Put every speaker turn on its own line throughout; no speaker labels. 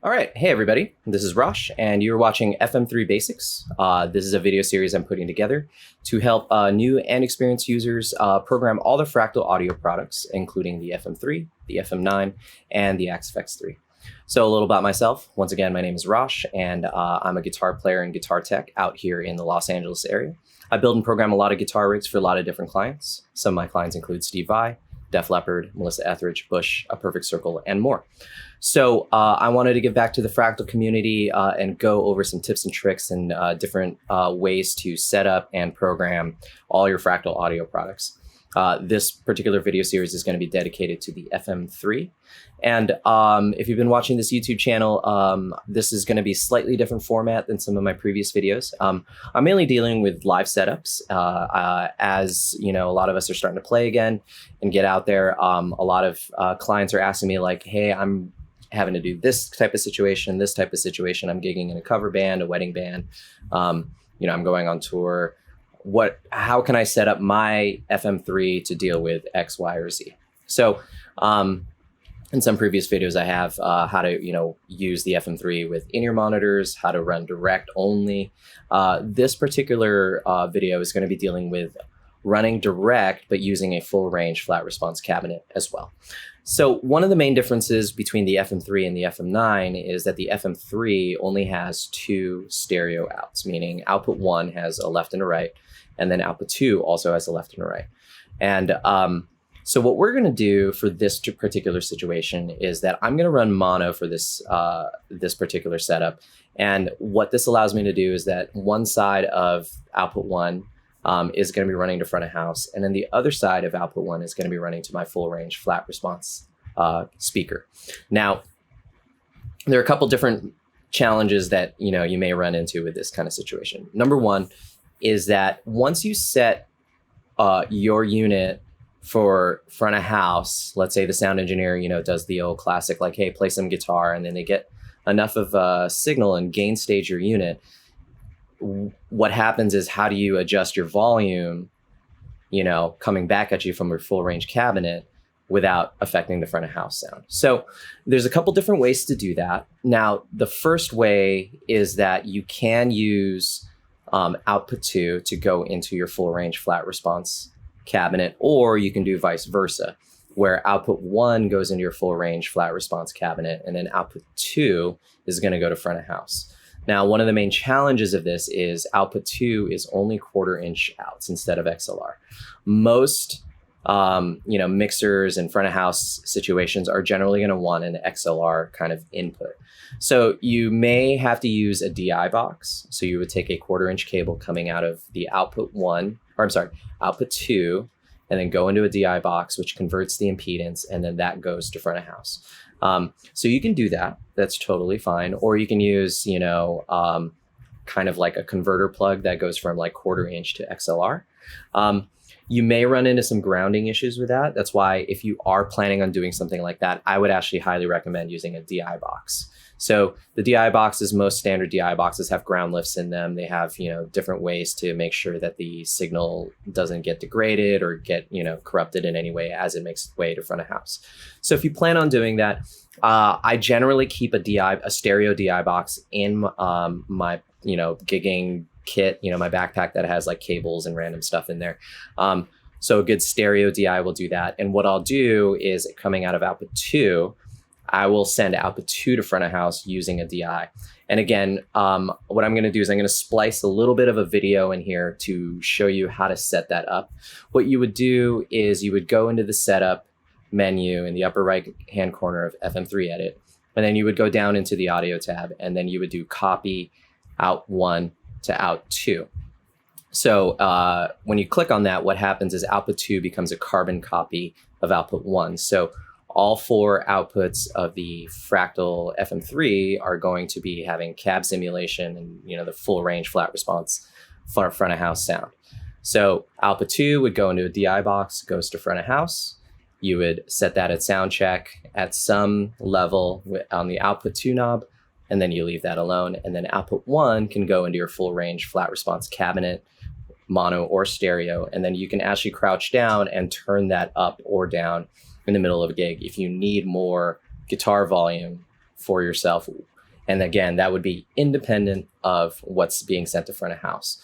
All right. Hey, everybody. This is Rosh, and you're watching FM3 Basics. This is a video series I'm putting together to help new and experienced users program all the Fractal audio products, including the FM3, the FM9, and the XFX3. So a little about myself. Once again, my name is Rosh, and I'm a guitar player and guitar tech out here in the Los Angeles area. I build and program a lot of guitar rigs for a lot of different clients. Some of my clients include Steve Vai, Leppard, Melissa Etheridge, Bush, A Perfect Circle, and more. So I wanted to give back to the Fractal community and go over some tips and tricks and different ways to set up and program all your Fractal audio products. This particular video series is going to be dedicated to the FM3. And if you've been watching this YouTube channel, this is going to be slightly different format than some of my previous videos. I'm mainly dealing with live setups. As you know, a lot of us are starting to play again and get out there. A lot of clients are asking me like, hey, I'm having to do this type of situation, this type of situation. I'm gigging in a cover band, a wedding band. I'm going on tour. How can I set up my FM3 to deal with X, Y, or Z? So in some previous videos, I have how to use the FM3 with in-ear monitors, how to run direct only. This particular video is going to be dealing with running direct, but using a full range flat response cabinet as well. So one of the main differences between the FM3 and the FM9 is that the FM3 only has two stereo outs, meaning output 1 has a left and a right, and then output 2 also has a left and a right. And so what we're going to do for this particular situation is that I'm going to run mono for this particular setup. And what this allows me to do is that one side of output 1 is going to be running to front of house, and then the other side of output 1 is going to be running to my full range flat response speaker. Now, there are a couple different challenges that you may run into with this kind of situation. Number one is that once you set your unit for front of house, let's say the sound engineer, does the old classic, like, hey, play some guitar, and then they get enough of a signal and gain stage your unit. What happens is, how do you adjust your volume, coming back at you from your full range cabinet without affecting the front of house sound? So there's a couple different ways to do that. Now, the first way is that you can use output 2 to go into your full range flat response cabinet, or you can do vice versa, where output 1 goes into your full range flat response cabinet, and then output 2 is going to go to front of house. Now, one of the main challenges of this is output 2 is only 1/4 inch outs instead of XLR. Most mixers and front of house situations are generally going to want an XLR kind of input. So you may have to use a DI box. So you would take a 1/4 inch cable coming out of the output 2, and then go into a DI box, which converts the impedance, and then that goes to front of house. So you can do that. That's totally fine. Or you can use, kind of like a converter plug that goes from like 1/4 inch to XLR. You may run into some grounding issues with that. That's why if you are planning on doing something like that, I would actually highly recommend using a DI box. So the DI boxes, most standard DI boxes have ground lifts in them. They have, different ways to make sure that the signal doesn't get degraded or get, corrupted in any way as it makes its way to front of house. So if you plan on doing that, I generally keep a stereo DI box in my, gigging kit, my backpack that has like cables and random stuff in there. So a good stereo DI will do that. And what I'll do is, coming out of output 2, I will send output 2 to front of house using a DI. And again, what I'm going to do is I'm going to splice a little bit of a video in here to show you how to set that up. What you would do is you would go into the setup menu in the upper right hand corner of FM3 Edit, and then you would go down into the audio tab, and then you would do copy out 1 to out 2. So when you click on that, what happens is output 2 becomes a carbon copy of output 1. So all 4 outputs of the Fractal FM3 are going to be having cab simulation and the full range flat response front of house sound. So output 2 would go into a DI box, goes to front of house. You would set that at sound check at some level on the output 2 knob, and then you leave that alone. And then output 1 can go into your full range flat response cabinet, mono or stereo, and then you can actually crouch down and turn that up or down in the middle of a gig if you need more guitar volume for yourself And again, that would be independent of what's being sent to front of house.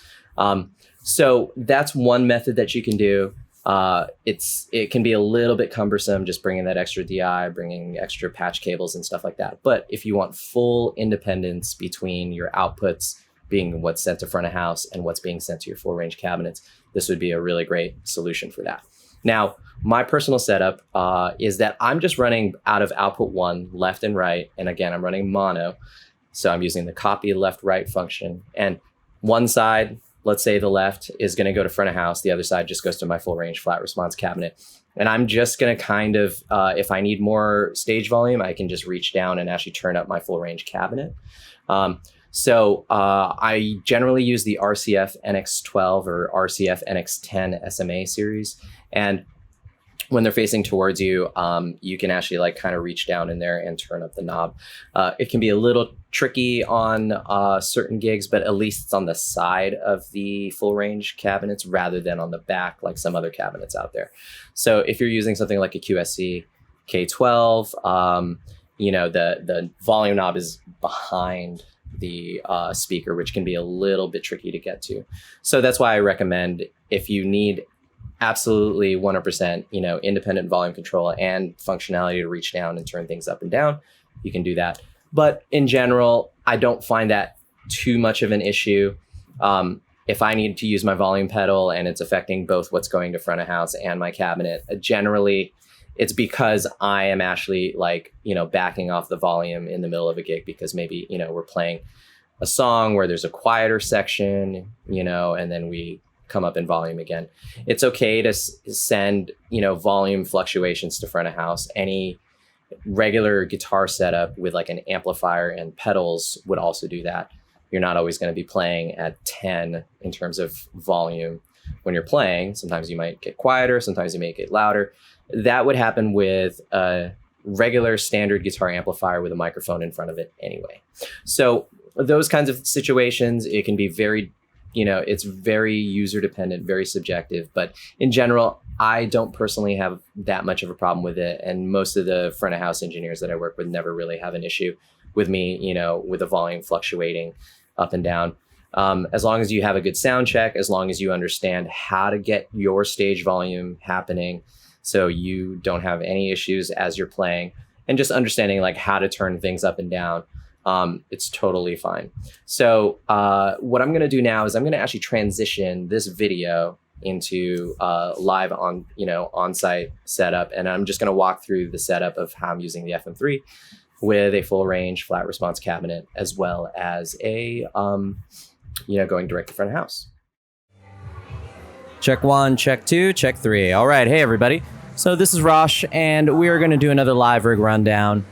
So that's one method that you can do. It can be a little bit cumbersome just bringing that extra DI, bringing extra patch cables and stuff like that. But if you want full independence between your outputs being what's sent to front of house and what's being sent to your full range cabinets, this would be a really great solution for that. Now, my personal setup is that I'm just running out of output 1 left and right. And again, I'm running mono. So I'm using the copy left-right function. And one side, let's say the left, is going to go to front of house. The other side just goes to my full range flat response cabinet. And I'm just going to kind of, if I need more stage volume, I can just reach down and actually turn up my full range cabinet. So I generally use the RCF NX12 or RCF NX10 SMA series. And when they're facing towards you, you can actually like kind of reach down in there and turn up the knob. It can be a little tricky on certain gigs, but at least it's on the side of the full range cabinets rather than on the back like some other cabinets out there. So if you're using something like a QSC K12, the volume knob is behind the speaker, which can be a little bit tricky to get to. So that's why I recommend, if you need absolutely 100%, independent volume control and functionality to reach down and turn things up and down, you can do that. But in general, I don't find that too much of an issue. If I need to use my volume pedal and it's affecting both what's going to front of house and my cabinet, generally it's because I am actually backing off the volume in the middle of a gig because maybe, we're playing a song where there's a quieter section, and then we come up in volume again. It's okay to send, volume fluctuations to front of house. Any regular guitar setup with like an amplifier and pedals would also do that. You're not always going to be playing at 10 in terms of volume when you're playing. Sometimes you might get quieter, sometimes you may get louder. That would happen with a regular standard guitar amplifier with a microphone in front of it anyway. So those kinds of situations, it can be very, it's very user dependent, very subjective. But in general, I don't personally have that much of a problem with it. And most of the front of house engineers that I work with never really have an issue with me, with the volume fluctuating up and down. As long as you have a good sound check, as long as you understand how to get your stage volume happening so you don't have any issues as you're playing, and just understanding like how to turn things up and down, it's totally fine. So what I'm going to do now is I'm going to actually transition this video into live on-site setup, and I'm just going to walk through the setup of how I'm using the FM3 with a full range flat response cabinet, as well as a going direct to front of house. Check 1, check 2, check 3. All right, hey everybody. So this is Rosh, and we are going to do another live rig rundown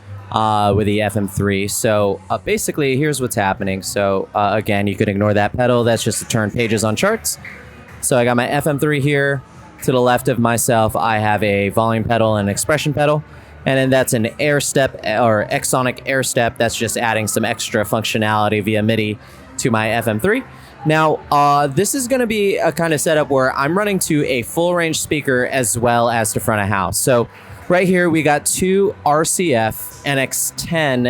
with the FM3. So basically, here's what's happening. So again, you could ignore that pedal. That's just to turn pages on charts. So I got my FM3 here. To the left of myself, I have a volume pedal and an expression pedal. And then that's an air step or Exonic air step. That's just adding some extra functionality via MIDI to my FM3. Now, this is going to be a kind of setup where I'm running to a full range speaker as well as to front of house. So right here, we got two RCF NX10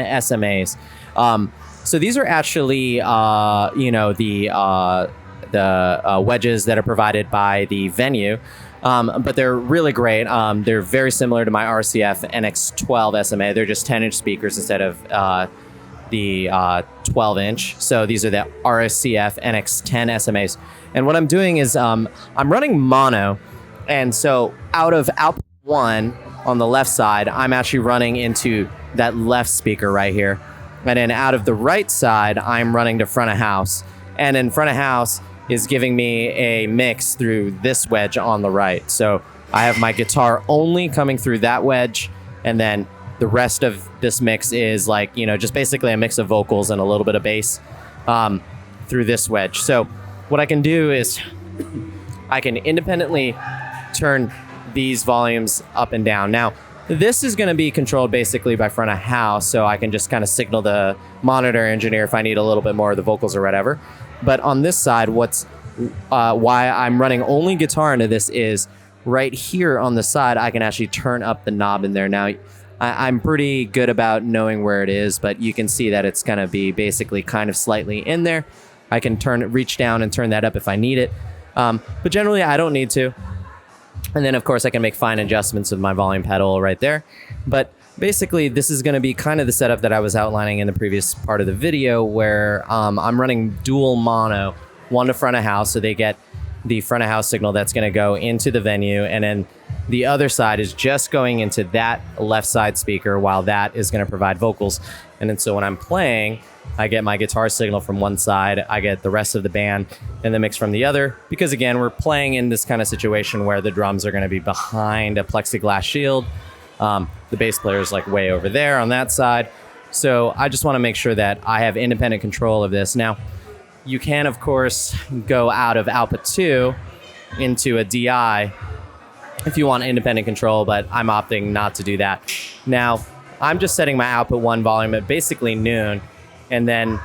SMAs. So these are actually, the wedges that are provided by the venue. But they're really great. They're very similar to my RCF NX12 SMA. They're just 10-inch speakers instead of the 12-inch. So these are the RCF NX10 SMAs. And what I'm doing is I'm running mono. And so out of output 1 on the left side, I'm actually running into that left speaker right here. And then out of the right side, I'm running to front of house. And in front of house is giving me a mix through this wedge on the right. So I have my guitar only coming through that wedge, and then the rest of this mix is like, just basically a mix of vocals and a little bit of bass through this wedge. So what I can do is I can independently turn these volumes up and down. Now, this is going to be controlled basically by front of house, so I can just kind of signal the monitor engineer if I need a little bit more of the vocals or whatever. But on this side, why I'm running only guitar into this is right here on the side, I can actually turn up the knob in there. Now, I'm pretty good about knowing where it is, but you can see that it's going to be basically kind of slightly in there. I can reach down and turn that up if I need it. But generally, I don't need to. And then, of course, I can make fine adjustments with my volume pedal right there. But basically, this is going to be kind of the setup that I was outlining in the previous part of the video, where I'm running dual mono, one to front of house, so they get the front of house signal that's going to go into the venue, and then the other side is just going into that left side speaker, while that is going to provide vocals. And then so when I'm playing, I get my guitar signal from one side, I get the rest of the band in the mix from the other, because again, we're playing in this kind of situation where the drums are going to be behind a plexiglass shield. The bass player is like way over there on that side. So I just want to make sure that I have independent control of this. Now, you can, of course, go out of output 2 into a DI if you want independent control, but I'm opting not to do that. Now, I'm just setting my output 1 volume at basically noon, and then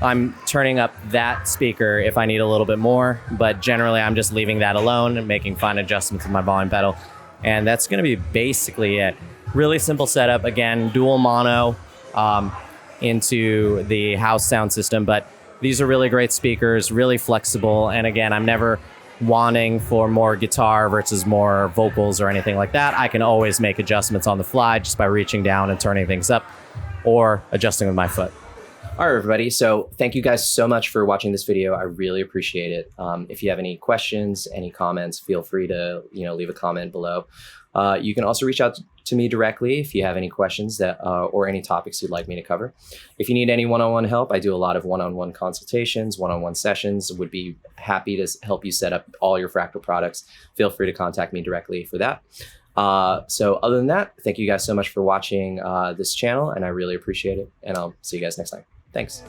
I'm turning up that speaker if I need a little bit more, but generally I'm just leaving that alone and making fine adjustments with my volume pedal. And that's going to be basically it. Really simple setup. Again, dual mono into the house sound system, but these are really great speakers, really flexible. And again, I'm never wanting for more guitar versus more vocals or anything like that. I can always make adjustments on the fly just by reaching down and turning things up or adjusting with my foot. All right, everybody. So thank you guys so much for watching this video. I really appreciate it. If you have any questions, any comments, feel free to leave a comment below. You can also reach out to me directly if you have any questions that or any topics you'd like me to cover. If you need any one-on-one help, I do a lot of one-on-one consultations, one-on-one sessions. Would be happy to help you set up all your Fractal products. Feel free to contact me directly for that. So other than that, thank you guys so much for watching this channel, and I really appreciate it. And I'll see you guys next time. Thanks.